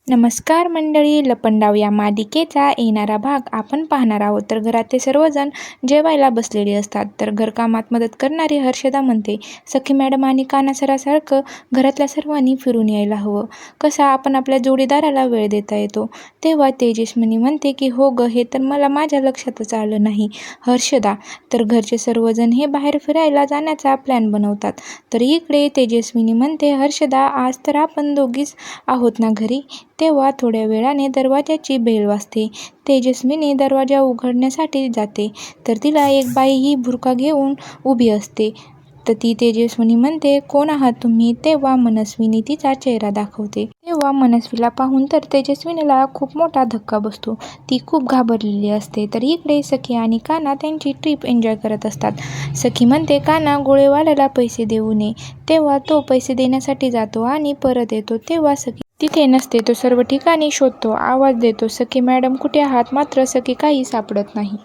नमस्कार मंडळी, लपंडाव या मालिकेचा येणारा भाग आपण पाहणार आहोत. तर घरातले सर्वजण जेवायला बसलेले असतात. तर घरकामात मदत करणारी हर्षदा म्हणते, सखी मॅडम आणि काना सरासारखं घरातल्या सर्वांनी फिरून यायला हवं. कसा आपण आपल्या जोडीदाराला वेळ देता येतो. तेव्हा तेजस्विनी म्हणते की हो ग, हे तर मला माझ्या लक्षातच आलं नाही हर्षदा. तर घरचे सर्वजण हे बाहेर फिरायला जाण्याचा प्लॅन बनवतात. तर इकडे तेजस्विनी म्हणते, हर्षदा आज तर आपण दोघीच आहोत ना घरी. तेव्हा थोड्या वेळाने दरवाजाची बेल वाजते. तेजस्विनी दरवाजा उघडण्यासाठी जाते. तर तिला एक बाई ही बुरखा घेऊन उभी असते. तर ती तेजस्विनी म्हणते, कोण आहात तुम्ही. तेव्हा मनस्विनी तिचा चेहरा दाखवते. तेव्हा मनस्वीला पाहून तर तेजस्विनीला खूप मोठा धक्का बसतो. ती खूप घाबरलेली असते. तर इकडे सखी आणि काना त्यांची ट्रिप एन्जॉय करत असतात. सखी म्हणते, काना गोळेवाल्याला पैसे देऊ नये. तेव्हा तो पैसे देण्यासाठी जातो आणि परत येतो. तेव्हा सखी तिथे नसते. तो सर्व ठिकाणी शोधतो, आवाज देतो, सखी मॅडम कुठे आहात. मात्र सखी काही सापडत नाही.